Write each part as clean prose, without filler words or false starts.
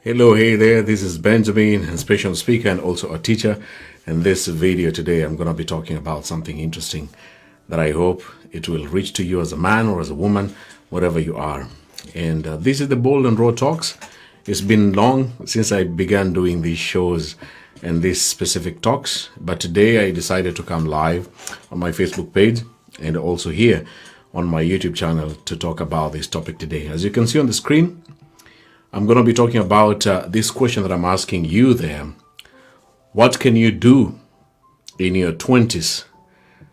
Hello, hey there, this is Benjamin, inspirational speaker and also a teacher. In this video today, I'm going to be talking about something interesting that I hope it will reach to you as a man or as a woman, whatever you are. And this is the Bold and Raw Talks. It's been long since I began doing these shows and these specific talks, but today I decided to come live on my Facebook page and also here on my YouTube channel to talk about this topic today. As you can see on the screen, I'm going to be talking about this question that I'm asking you there. What can you do in your 20s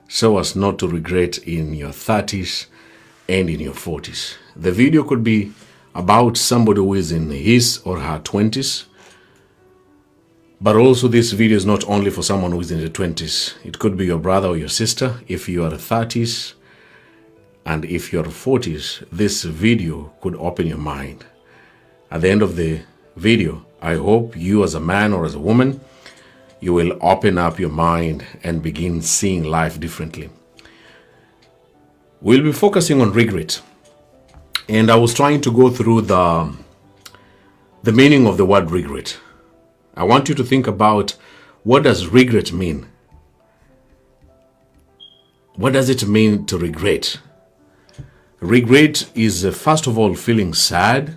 so as not to regret in your 30s and in your 40s? The video could be about somebody who is in his or her 20s, but also this video is not only for someone who is in the 20s. It could be your brother or your sister if you are 30s, and if you're 40s, this video could open your mind. At the end of the video, I hope you as a man or as a woman, you will open up your mind and begin seeing life differently. We'll be focusing on regret. And I was trying to go through the meaning of the word regret. I want you to think about, what does regret mean? What does it mean to regret? Regret is, first of all, feeling sad.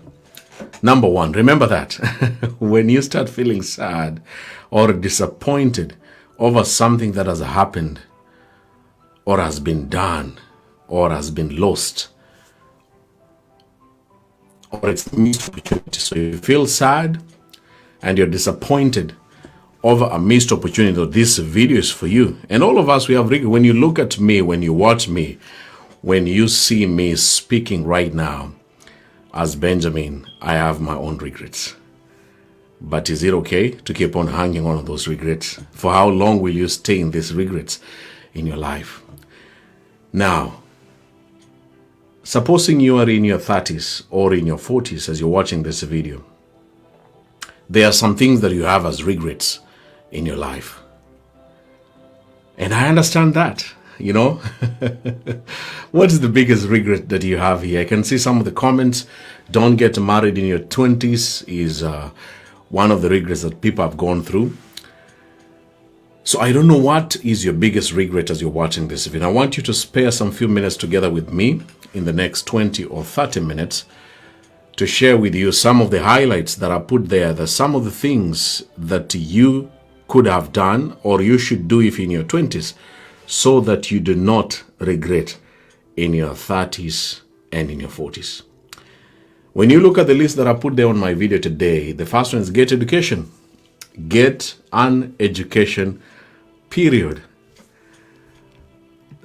Number one, remember that when you start feeling sad or disappointed over something that has happened or has been done or has been lost or it's a missed opportunity. So you feel sad and you're disappointed over a missed opportunity. So this video is for you. And all of us, we have regret. When you look at me, when you watch me, when you see me speaking right now, as Benjamin, I have my own regrets. But is it okay to keep on hanging on to those regrets? For how long will you stay in these regrets in your life? Now, supposing you are in your 30s or in your 40s as you're watching this video, there are some things that you have as regrets in your life. And I understand that. You know, what is the biggest regret that you have here? I can see some of the comments. Don't get married in your 20s is one of the regrets that people have gone through. So I don't know what is your biggest regret as you're watching this video. I want you to spare some few minutes together with me in the next 20 or 30 minutes to share with you some of the highlights that are put there, that some of the things that you could have done or you should do if in your 20s, so that you do not regret in your 30s and in your 40s. When you look at the list that I put there on my video today, the first one is get education. Get an education, period.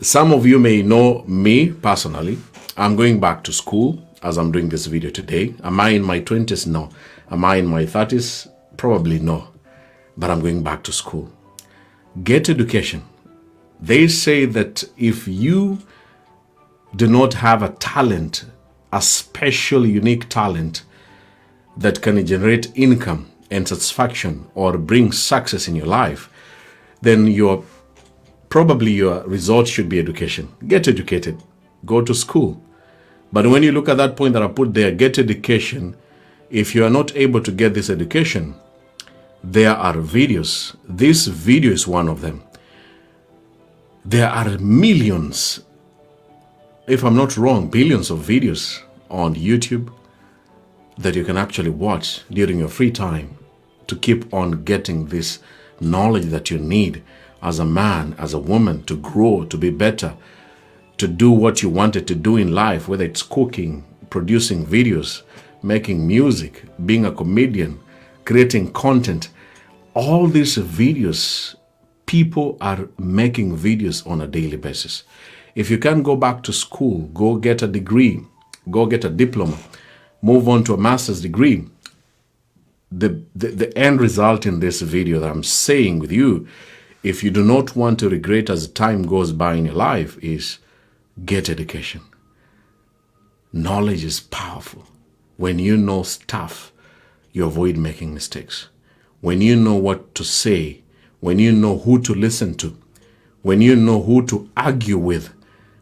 Some of you may know me personally. I'm going back to school as I'm doing this video today. Am I in my 20s? No. Am I in my 30s? Probably no. But I'm going back to school. Get education. They say that if you do not have a talent, a special, unique talent that can generate income and satisfaction or bring success in your life, then your result should be education. Get educated. Go to school. But when you look at that point that I put there, get education, if you are not able to get this education, there are videos. This video is one of them. There are millions, if I'm not wrong, billions of videos on YouTube that you can actually watch during your free time to keep on getting this knowledge that you need as a man, as a woman, to grow, to be better, to do what you wanted to do in life, whether it's cooking, producing videos, making music, being a comedian, creating content. All these videos, people are making videos on a daily basis. If you can go back to school, go get a degree, go get a diploma, move on to a master's degree. The end result in this video that I'm saying with you, if you do not want to regret as time goes by in your life, is get education. Knowledge is powerful. When you know stuff, you avoid making mistakes. When you know what to say, when you know who to listen to, when you know who to argue with,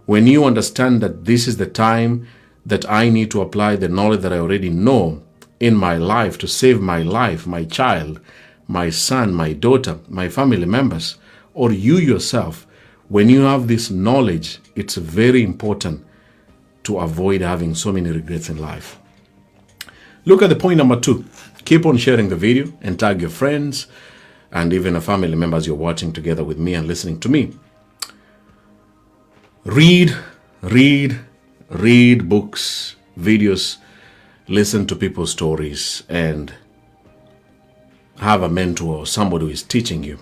when you understand that this is the time that I need to apply the knowledge that I already know, in my life to save my life, my child, my son, my daughter, my family members, or you yourself, when you have this knowledge, it's very important to avoid having so many regrets in life. Look at the point number 2. Keep on sharing the video and tag your friends and even the family members you're watching together with me and listening to me. Read books, videos, listen to people's stories, and have a mentor or somebody who is teaching you.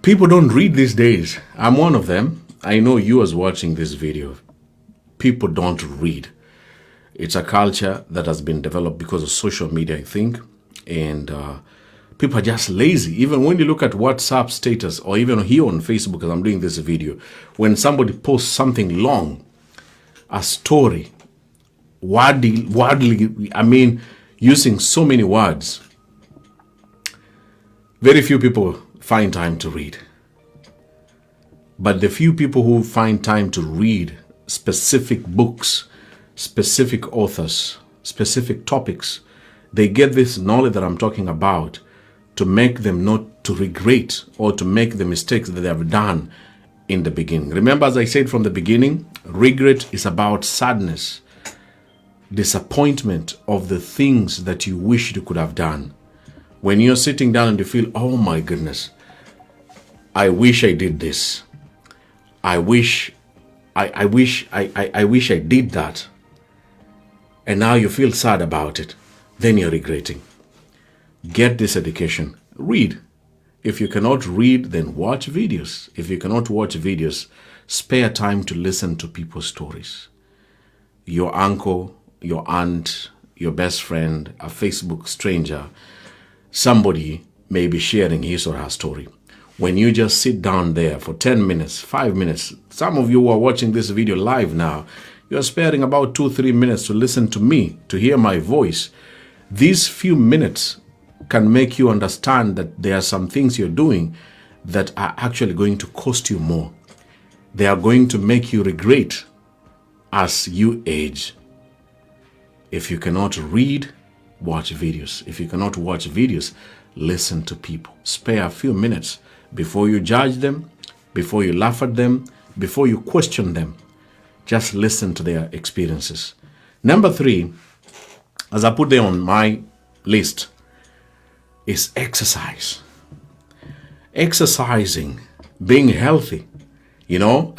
People don't read these days. I'm one of them. I know you as watching this video. People don't read. It's a culture that has been developed because of social media, I think. And people are just lazy. Even when you look at WhatsApp status or even here on Facebook as I'm doing this video, when somebody posts something long, a story, wordly, I mean, using so many words, very few people find time to read. But the few people who find time to read specific books, specific authors, specific topics, they get this knowledge that I'm talking about to make them not to regret or to make the mistakes that they have done in the beginning. Remember, as I said from the beginning, regret is about sadness, disappointment of the things that you wish you could have done. When you're sitting down and you feel, oh my goodness, I wish I did this. I wish I did that. And now you feel sad about it. Then you're regretting. Get this education. Read. If you cannot read, then watch videos. If you cannot watch videos, spare time to listen to people's stories. Your uncle, your aunt, your best friend, a Facebook stranger, somebody may be sharing his or her story. When you just sit down there for 10 minutes, 5 minutes, some of you who are watching this video live now, you're sparing about 2-3 minutes to listen to me, to hear my voice. These few minutes can make you understand that there are some things you're doing that are actually going to cost you more. They are going to make you regret as you age. If you cannot read, watch videos. If you cannot watch videos, listen to people. Spare a few minutes before you judge them, before you laugh at them, before you question them. Just listen to their experiences. Number 3, as I put there on my list, is exercise. Exercising, being healthy, you know.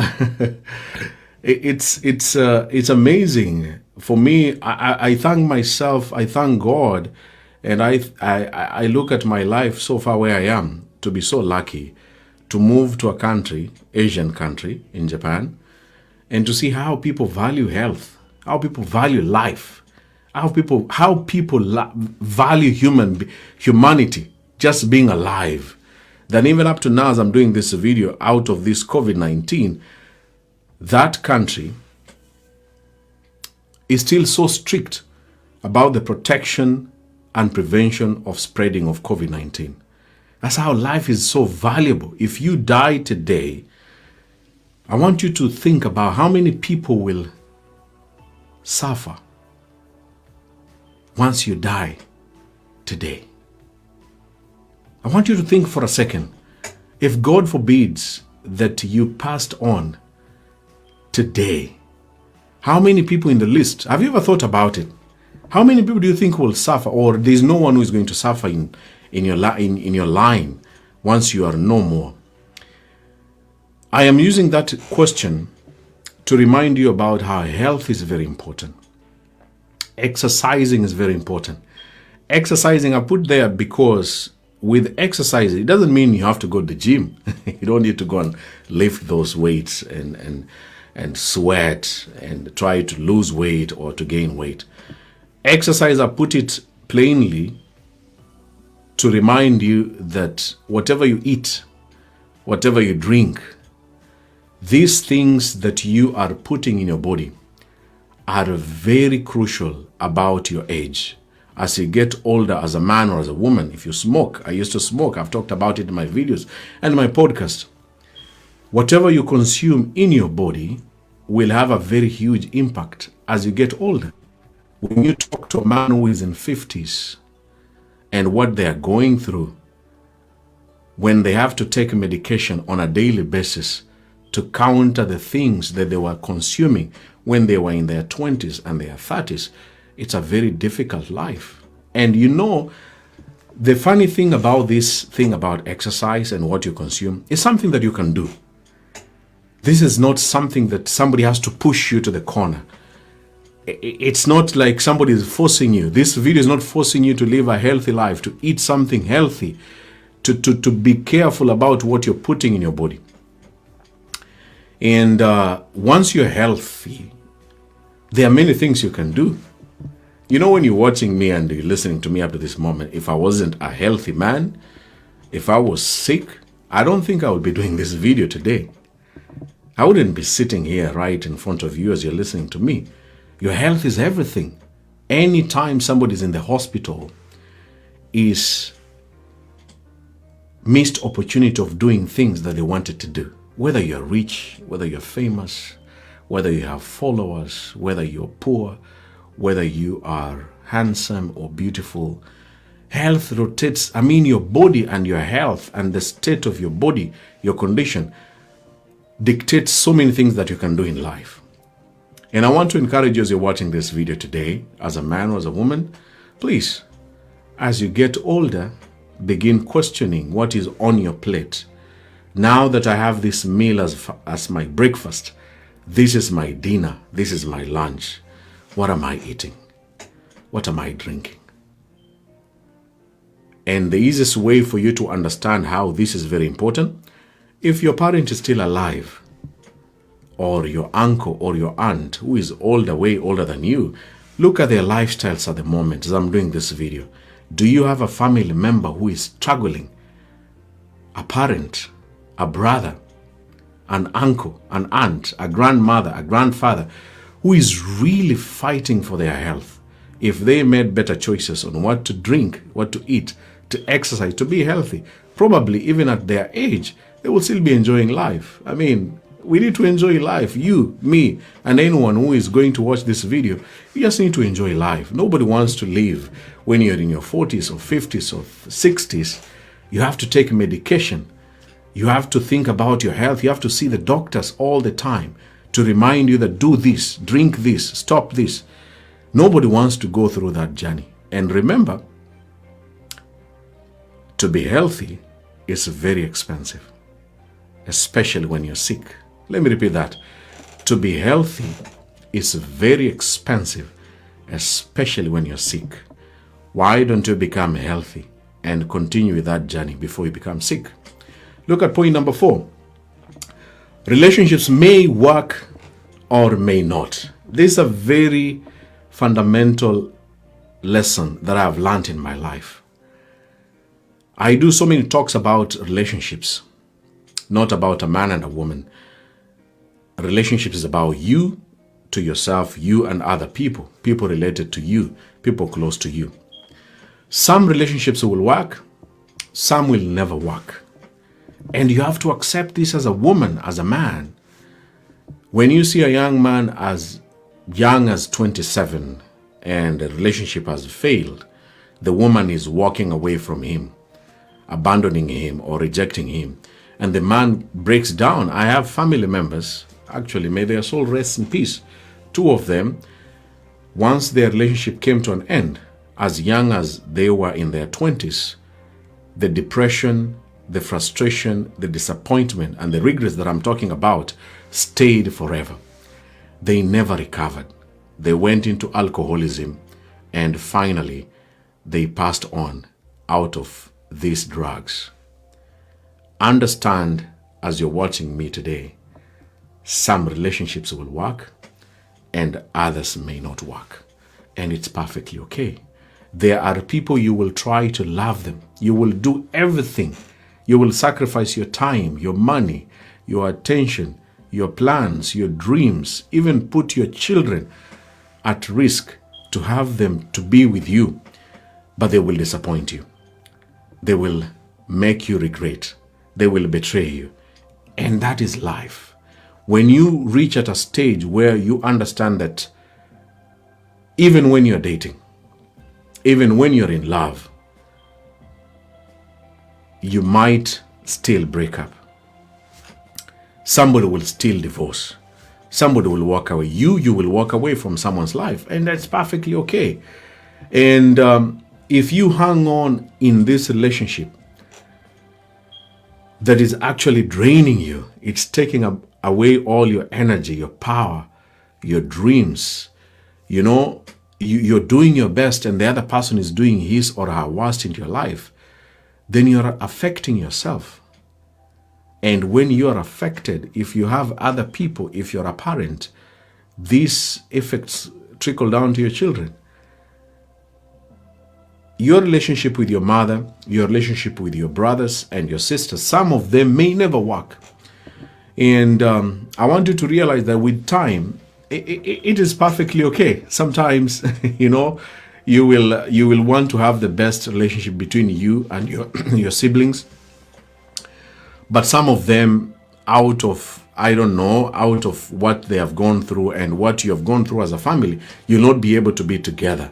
It's amazing. For me, I thank myself, I thank God, and I look at my life so far where I am, to be so lucky to move to a country, Asian country in Japan, and to see how people value health, how people value life, how people value humanity, just being alive. Then even up to now, as I'm doing this video, out of this COVID-19, that country is still so strict about the protection and prevention of spreading of COVID-19. That's how life is so valuable. If you die today, I want you to think about how many people will suffer once you die today. I want you to think for a second. If God forbids that you passed on today, how many people in the list, have you ever thought about it? How many people do you think will suffer, or there's no one who is going to suffer in your line once you are no more? I am using that question to remind you about how health is very important. Exercising is very important. Exercising I put there because with exercise, it doesn't mean you have to go to the gym. You don't need to go and lift those weights and sweat and try to lose weight or to gain weight. Exercise, I put it plainly to remind you that whatever you eat, whatever you drink, these things that you are putting in your body are very crucial about your age. As you get older, as a man or as a woman, if you smoke, I used to smoke, I've talked about it in my videos and my podcast. Whatever you consume in your body will have a very huge impact as you get older. When you talk to a man who is in 50s and what they are going through, when they have to take medication on a daily basis to counter the things that they were consuming when they were in their 20s and their 30s, it's a very difficult life. And you know, the funny thing about this thing about exercise and what you consume is something that you can do. This is not something that somebody has to push you to the corner. It's not like somebody is forcing you. This video is not forcing you to live a healthy life, to eat something healthy, to be careful about what you're putting in your body. And once you're healthy, there are many things you can do. You know, when you're watching me and you're listening to me up to this moment, if I wasn't a healthy man, if I was sick, I don't think I would be doing this video today. I wouldn't be sitting here right in front of you as you're listening to me. Your health is everything. Anytime somebody's in the hospital is missed opportunity of doing things that they wanted to do. Whether you're rich, whether you're famous, whether you have followers, whether you're poor, whether you are handsome or beautiful, health rotates. I mean, your body and your health and the state of your body, your condition, dictates so many things that you can do in life. And I want to encourage you as you're watching this video today, as a man or as a woman, please, as you get older, begin questioning what is on your plate. Now that I have this meal as my breakfast, this is my dinner, this is my lunch. What am I eating? What am I drinking? And the easiest way for you to understand how this is very important, if your parent is still alive, or your uncle or your aunt who is older, way older than you, look at their lifestyles at the moment as I'm doing this video. Do you have a family member who is struggling? A parent, a brother, an uncle, an aunt, a grandmother, a grandfather who is really fighting for their health. If they made better choices on what to drink, what to eat, to exercise, to be healthy, probably even at their age, they will still be enjoying life. I mean, we need to enjoy life. You, me, and anyone who is going to watch this video, you just need to enjoy life. Nobody wants to live when you're in your 40s or 50s or 60s. You have to take medication. You have to think about your health. You have to see the doctors all the time to remind you that do this, drink this, stop this. Nobody wants to go through that journey. And remember, to be healthy is very expensive, especially when you're sick. Let me repeat that. To be healthy is very expensive, especially when you're sick. Why don't you become healthy and continue with that journey before you become sick? Look at point number 4. Relationships may work or may not. This is a very fundamental lesson that I've learned in my life. I do so many talks about relationships, not about a man and a woman. Relationships is about you to yourself, you and other people, people related to you, people close to you. Some relationships will work, some will never work. And you have to accept this as a woman, as a man. When you see a young man as young as 27 and a relationship has failed, the woman is walking away from him, abandoning him or rejecting him, and the man breaks down. I have family members, actually, may their soul rest in peace. 2 of them, once their relationship came to an end, as young as they were in their 20s, the depression, the frustration, the disappointment, and the regrets that I'm talking about stayed forever. They never recovered. They went into alcoholism, and finally, they passed on out of these drugs. Understand, as you're watching me today, some relationships will work and others may not work. And it's perfectly okay. There are people you will try to love them. You will do everything. You will sacrifice your time, your money, your attention, your plans, your dreams, even put your children at risk to have them to be with you. But they will disappoint you. They will make you regret. They will betray you. And that is life. When you reach at a stage where you understand that Even when you're dating, even when you're in love, you might still break up. Somebody will still divorce. Somebody will walk away. You will walk away from someone's life, and that's perfectly okay. And if you hang on in this relationship that is actually draining you, it's taking away all your energy, your power, your dreams. You know, you're doing your best and the other person is doing his or her worst in your life, then you're affecting yourself. And when you're affected, if you have other people, if you're a parent, these effects trickle down to your children. Your relationship with your mother, your relationship with your brothers and your sisters, some of them may never work. And I want you to realize that with time, it is perfectly okay. Sometimes, you know, you will want to have the best relationship between you and your siblings. But some of them, out of, I don't know, out of what they have gone through and what you have gone through as a family, you'll not be able to be together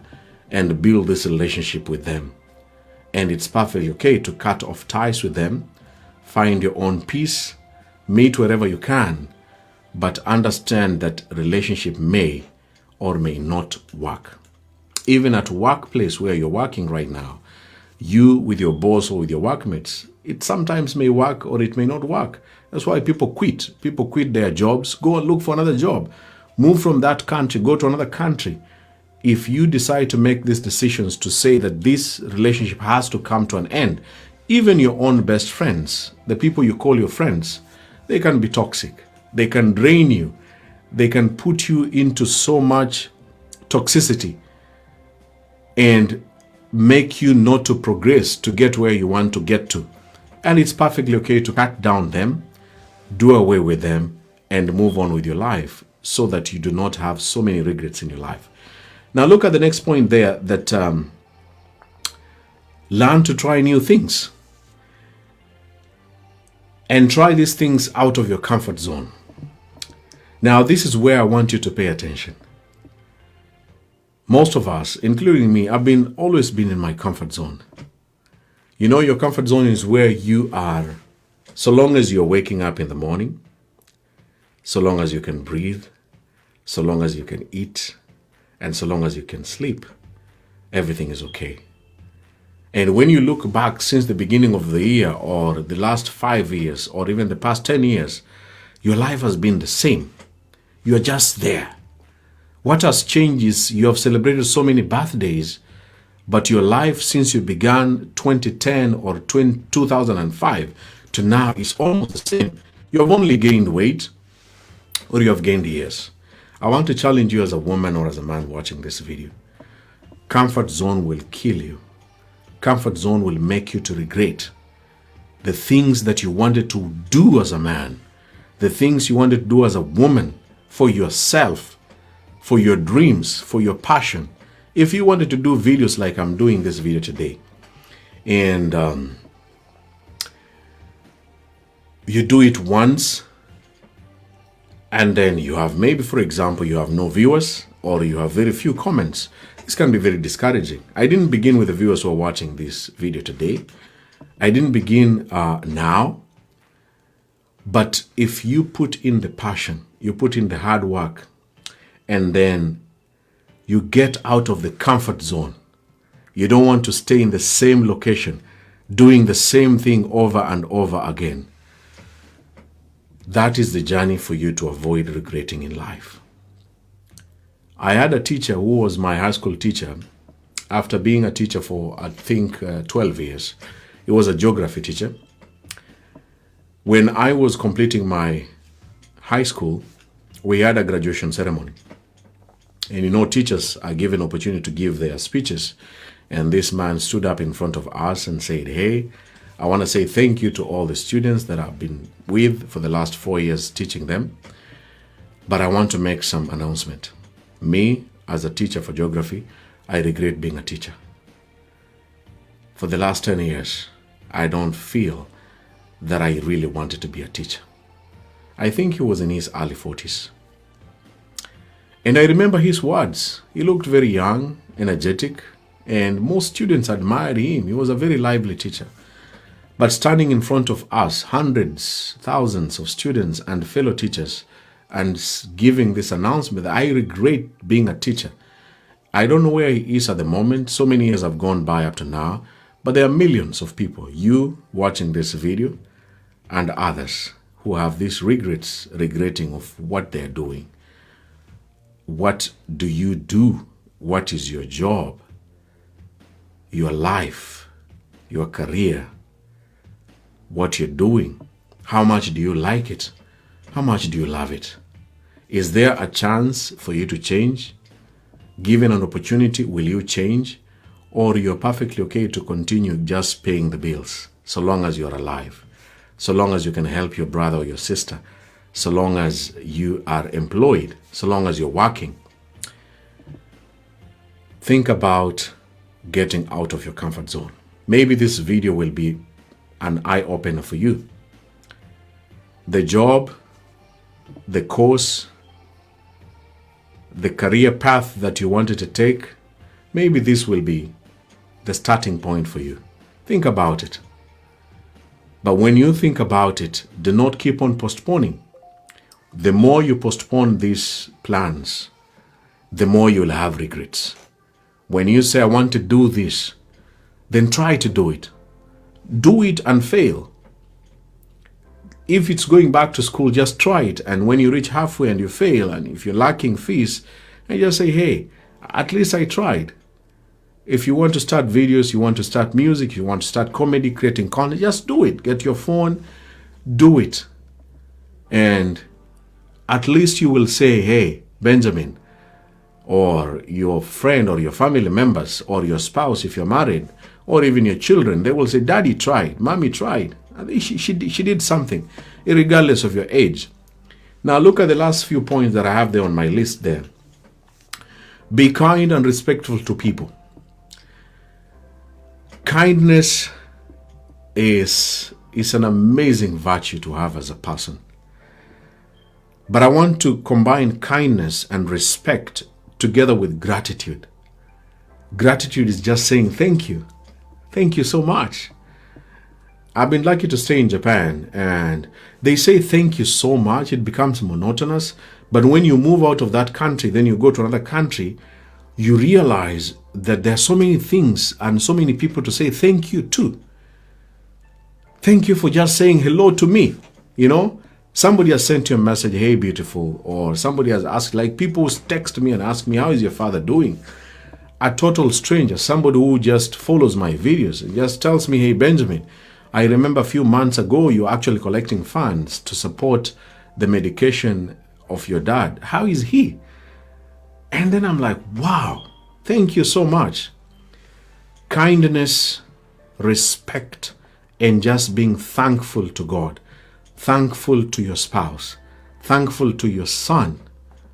and build this relationship with them. And it's perfectly okay to cut off ties with them, find your own peace, meet wherever you can, but understand that relationship may or may not work. Even at workplace where you're working right now, you with your boss or with your workmates, it sometimes may work or it may not work. That's why people quit. People quit their jobs, go and look for another job, move from that country, go to another country. If you decide to make these decisions to say that this relationship has to come to an end, even your own best friends, the people you call your friends, they can be toxic. They can drain you. They can put you into so much toxicity and make you not to progress to get where you want to get to. And it's perfectly okay to cut down them, do away with them, and move on with your life so that you do not have so many regrets in your life. Now look at the next point there, that learn to try new things. And try these things out of your comfort zone. Now, this is where I want you to pay attention. Most of us, including me, I've always been in my comfort zone. You know, your comfort zone is where you are, so long as you're waking up in the morning, so long as you can breathe, so long as you can eat, and so long as you can sleep, everything is okay. And when you look back since the beginning of the year or the last 5 years or even the past 10 years, your life has been the same. You're just there. What has changed is you have celebrated so many birthdays, but your life since you began 2010 or 2005 to now is almost the same. You have only gained weight or you have gained years. I want to challenge you as a woman or as a man watching this video. Comfort zone will kill you. Comfort zone will make you to regret the things that you wanted to do as a man, the things you wanted to do as a woman, for yourself, for your dreams, for your passion. If you wanted to do videos like I'm doing this video today, and you do it once, and then you have, maybe for example, you have no viewers or you have very few comments, this can be very discouraging. I didn't begin with the viewers who are watching this video today. I didn't begin now. But if you put in the passion, you put in the hard work, and then you get out of the comfort zone, you don't want to stay in the same location, doing the same thing over and over again. That is the journey for you to avoid regretting in life. I had a teacher who was my high school teacher after being a teacher for, I think, 12 years. He was a geography teacher. When I was completing my high school, we had a graduation ceremony. And you know, teachers are given opportunity to give their speeches. And this man stood up in front of us and said, "Hey, I want to say thank you to all the students that I've been with for the last 4 years teaching them. But I want to make some announcement. Me, as a teacher for geography, I regret being a teacher. For the last 10 years, I don't feel that I really wanted to be a teacher." I think he was in his early 40s. And I remember his words. He looked very young, energetic, and most students admired him. He was a very lively teacher. But standing in front of us, hundreds, thousands of students and fellow teachers, and giving this announcement, I regret being a teacher. I don't know where he is at the moment. So many years have gone by up to now. But there are millions of people, you watching this video, and others who have these regrets, regretting of what they're doing. What do you do? What is your job? Your life, your career, what you're doing? How much do you like it? How much do you love it? Is there a chance for you to change? Given an opportunity, will you change? Or you're perfectly okay to continue just paying the bills, so long as you're alive, so long as you can help your brother or your sister, so long as you are employed, so long as you're working? Think about getting out of your comfort zone. Maybe this video will be an eye-opener for you. The job, the course, the career path that you wanted to take, maybe this will be the starting point for you. Think about it. But when you think about it, do not keep on postponing. The more you postpone these plans, the more you'll have regrets. When you say, I want to do this, then try to do it. Do it and fail. If it's going back to school, just try it. And when you reach halfway and you fail, and if you're lacking fees, and just say, hey, at least I tried. If you want to start videos, you want to start music, you want to start comedy, creating content, just do it. Get your phone, do it. And at least you will say, hey, Benjamin, or your friend or your family members or your spouse, if you're married, or even your children, they will say, Daddy tried, Mommy tried. She did something, regardless of your age. Now look at the last few points that I have there on my list there. Be kind and respectful to people. Kindness is an amazing virtue to have as a person. But I want to combine kindness and respect together with gratitude. Gratitude is just saying thank you. Thank you so much. I've been lucky to stay in Japan, and they say thank you so much, it becomes monotonous. But when you move out of that country, then you go to another country, you realize that there are so many things and so many people to say thank you to. Thank you for just saying hello to me. You know, somebody has sent you a message, hey, beautiful, or somebody has asked, like people text me and ask me, how is your father doing? A total stranger, somebody who just follows my videos and just tells me, hey, Benjamin, I remember a few months ago, you're actually collecting funds to support the medication of your dad. How is he? And then I'm like, wow, thank you so much. Kindness, respect, and just being thankful to God, thankful to your spouse, thankful to your son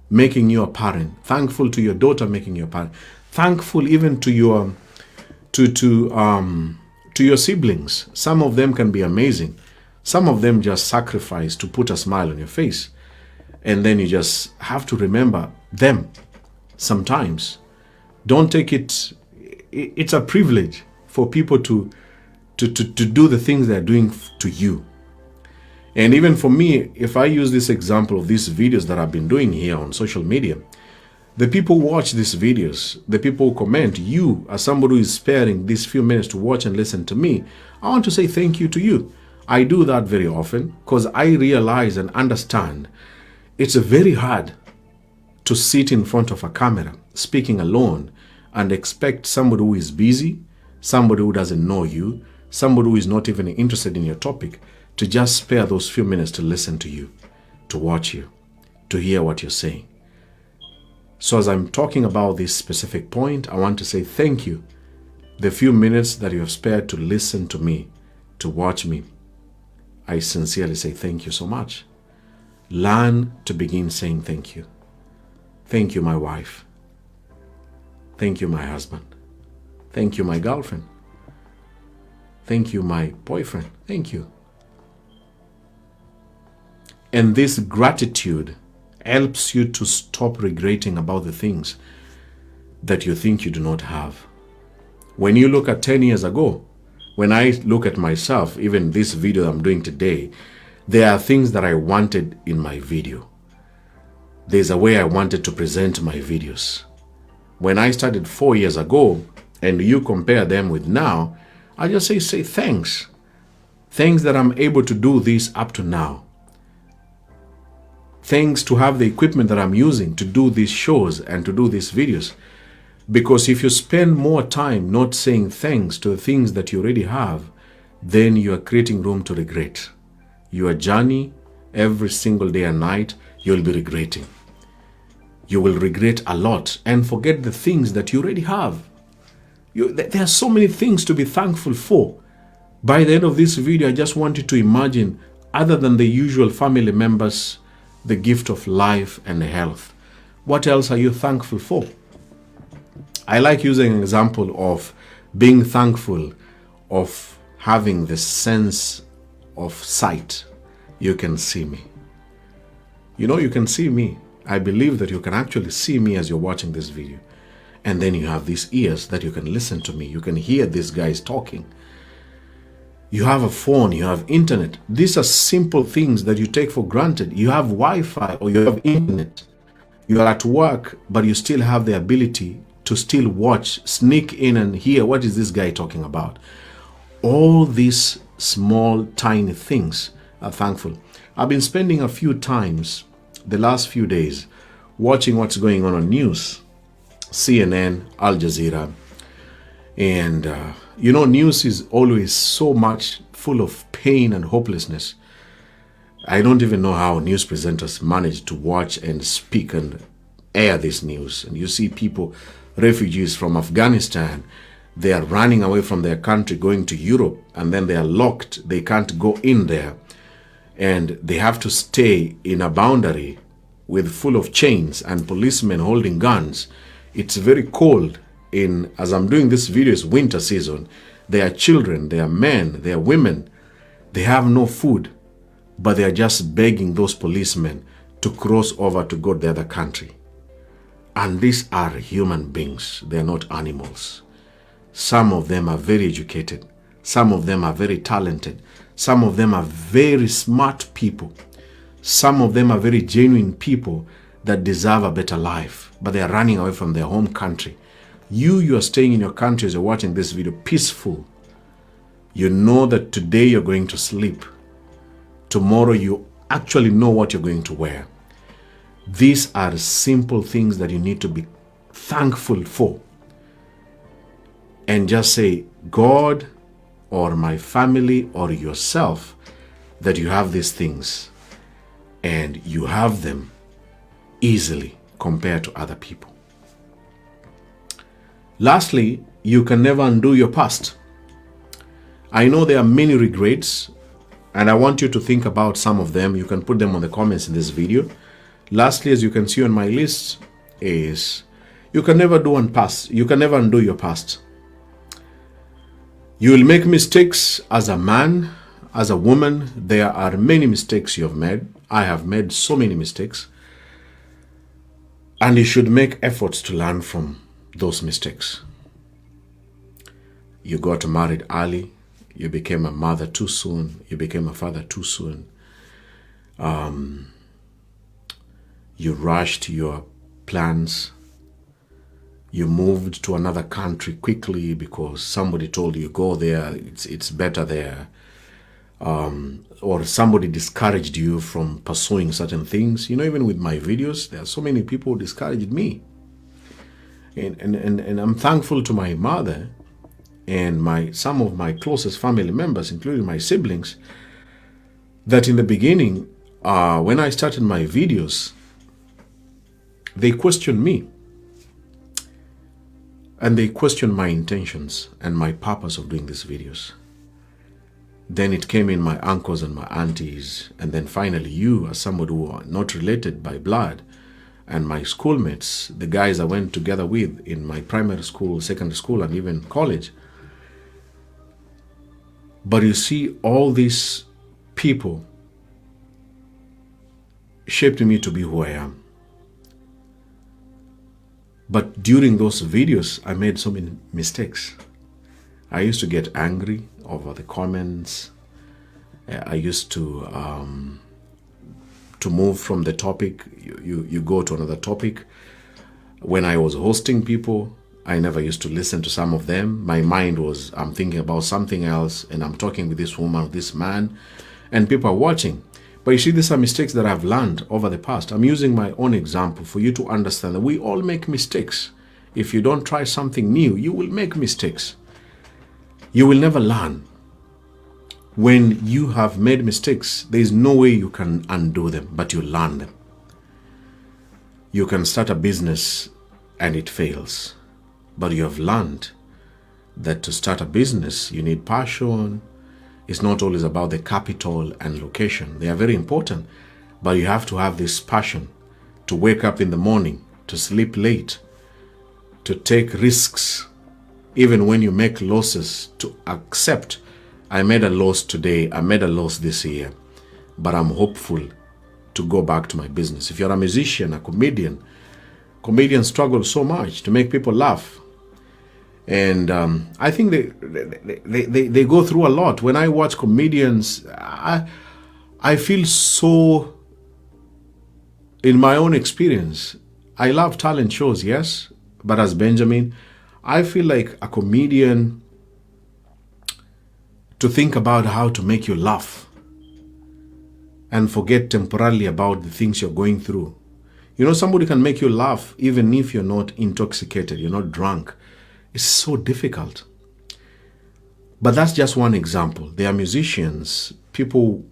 making you a parent, thankful to your daughter making you a parent, thankful even to your your siblings. Some of them can be amazing. Some of them just sacrifice to put a smile on your face. And then you just have to remember them sometimes. Don't take it. It's a privilege for people to do the things they're doing to you. And even for me, if I use this example of these videos that I've been doing here on social media, the people who watch these videos, the people who comment, you as somebody who is sparing these few minutes to watch and listen to me, I want to say thank you to you. I do that very often because I realize and understand it's very hard to sit in front of a camera speaking alone and expect somebody who is busy, somebody who doesn't know you, somebody who is not even interested in your topic, to just spare those few minutes to listen to you, to watch you, to hear what you're saying. So as I'm talking about this specific point, I want to say thank you. The few minutes that you have spared to listen to me, to watch me, I sincerely say thank you so much. Learn to begin saying thank you. Thank you, my wife. Thank you, my husband. Thank you, my girlfriend. Thank you, my boyfriend. Thank you. And this gratitude helps you to stop regretting about the things that you think you do not have. When you look at 10 years ago, when I look at myself, even this video I'm doing today, there are things that I wanted in my video. There's a way I wanted to present my videos. When I started 4 years ago, and you compare them with now, I just say thanks. Thanks that I'm able to do this up to now. Thanks to have the equipment that I'm using to do these shows and to do these videos. Because if you spend more time not saying thanks to the things that you already have, then you are creating room to regret. Your journey, every single day and night, you'll be regretting. You will regret a lot and forget the things that you already have. There are so many things to be thankful for. By the end of this video, I just want you to imagine, other than the usual family members, the gift of life and health. What else are you thankful for? I like using an example of being thankful of having the sense of sight. You can see me. You know, you can see me. I believe that you can actually see me as you're watching this video. And then you have these ears that you can listen to me. You can hear these guys talking. You have a phone, you have internet. These are simple things that you take for granted. You have Wi-Fi or you have internet. You are at work, but you still have the ability to still watch, sneak in and hear, what is this guy talking about? All these small, tiny things are thankful. I've been spending a few times the last few days watching what's going on news, CNN, Al Jazeera. And, you know, news is always so much full of pain and hopelessness. I don't even know how news presenters manage to watch and speak and air this news. And you see people, refugees from Afghanistan, they are running away from their country, going to Europe, and then they are locked. They can't go in there. And they have to stay in a boundary with full of chains and policemen holding guns. It's very cold. As I'm doing this video, it's winter season. There are children, there are men, there are women. They have no food, but they are just begging those policemen to cross over to go to the other country. And these are human beings. They are not animals. Some of them are very educated. Some of them are very talented. Some of them are very smart people. Some of them are very genuine people that deserve a better life, but they are running away from their home country. You are staying in your country as you're watching this video, peaceful. You know that today you're going to sleep. Tomorrow you actually know what you're going to wear. These are simple things that you need to be thankful for. And just say, God or my family or yourself, that you have these things. And you have them easily compared to other people. Lastly, you can never undo your past. I know there are many regrets, and I want you to think about some of them. You can put them on the comments in this video. Lastly, as you can see on my list, is you can never undo your past. You will make mistakes as a man, as a woman. There are many mistakes you have made. I have made so many mistakes. And you should make efforts to learn from those mistakes. You got married early. You became a mother too soon. You became a father too soon. You rushed your plans. You moved to another country quickly because somebody told you, go there, it's better there. Or somebody discouraged you from pursuing certain things. You know, even with my videos, there are so many people who discouraged me. And I'm thankful to my mother and some of my closest family members, including my siblings, that in the beginning, when I started my videos, they questioned me. And they questioned my intentions and my purpose of doing these videos. Then it came in my uncles and my aunties, and then finally you, as somebody who are not related by blood, and my schoolmates, the guys I went together with in my primary school, secondary school, and even college. But you see, all these people shaped me to be who I am. But during those videos, I made so many mistakes. I used to get angry over the comments. I used to move from the topic. You go to another topic. When I was hosting people, I never used to listen to some of them. My mind was, I'm thinking about something else, and I'm talking with this woman, this man, and people are watching. But you see, these are mistakes that I've learned over the past. I'm using my own example for you to understand that we all make mistakes. If you don't try something new, you will make mistakes. You will never learn. When you have made mistakes, there is no way you can undo them, but you learn them. You can start a business and it fails, but you have learned that to start a business, you need passion. It's not always about the capital and location. They are very important, but you have to have this passion to wake up in the morning, to sleep late, to take risks, even when you make losses, to accept, I made a loss today, I made a loss this year, but I'm hopeful to go back to my business. If you're a musician, a comedian, comedians struggle so much to make people laugh. And I think they go through a lot. When I watch comedians, I feel so, in my own experience, I love talent shows, yes, but as Benjamin, I feel like a comedian to think about how to make you laugh and forget temporarily about the things you're going through. You know, somebody can make you laugh even if you're not intoxicated, you're not drunk. It's so difficult. But that's just one example. They are musicians. People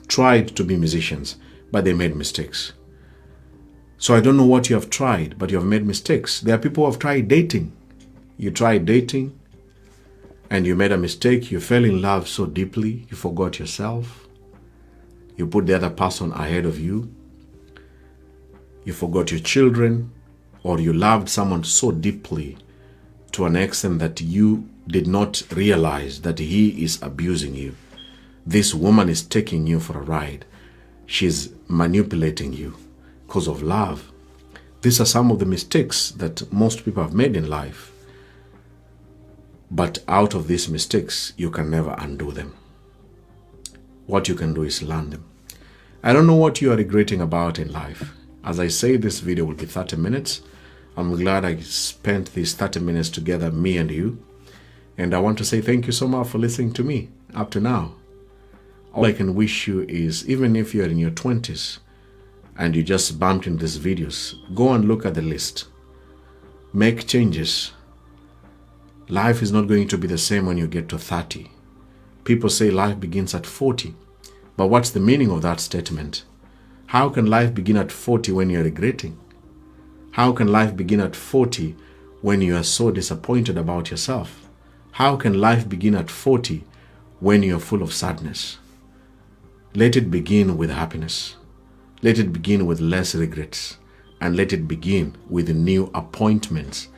tried to be musicians, but they made mistakes. So I don't know what you have tried, but you have made mistakes. There are people who have tried dating. You tried dating and you made a mistake. You fell in love so deeply, you forgot yourself. You put the other person ahead of you. You forgot your children, or you loved someone so deeply to an extent that you did not realize that he is abusing you. This woman is taking you for a ride. She's manipulating you because of love. These are some of the mistakes that most people have made in life. But out of these mistakes, you can never undo them. What you can do is learn them. I don't know what you are regretting about in life. As I say, this video will be 30 minutes. I'm glad I spent these 30 minutes together, me and you. And I want to say thank you so much for listening to me up to now. All I can wish you is, even if you're in your 20s and you just bumped into these videos, go and look at the list. Make changes. Life is not going to be the same when you get to 30. People say life begins at 40. But what's the meaning of that statement? How can life begin at 40 when you're regretting? How can life begin at 40 when you are so disappointed about yourself? How can life begin at 40 when you're full of sadness? Let it begin with happiness. Let it begin with less regrets. And let it begin with new appointments,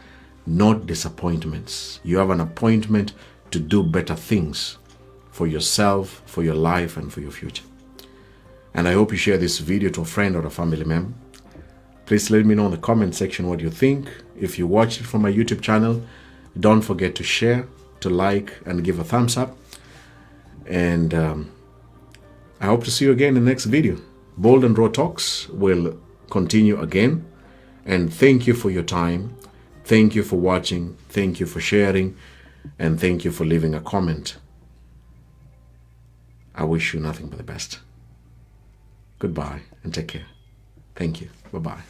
not disappointments. You have an appointment to do better things for yourself, for your life, and for your future. And I hope you share this video to a friend or a family member. Please let me know in the comment section what you think. If you watch it from my YouTube channel, don't forget to share, to like, and give a thumbs up. And I hope to see you again in the next video. Bold and Raw Talks will continue again. And thank you for your time. Thank you for watching. Thank you for sharing. And thank you for leaving a comment. I wish you nothing but the best. Goodbye and take care. Thank you. Bye-bye.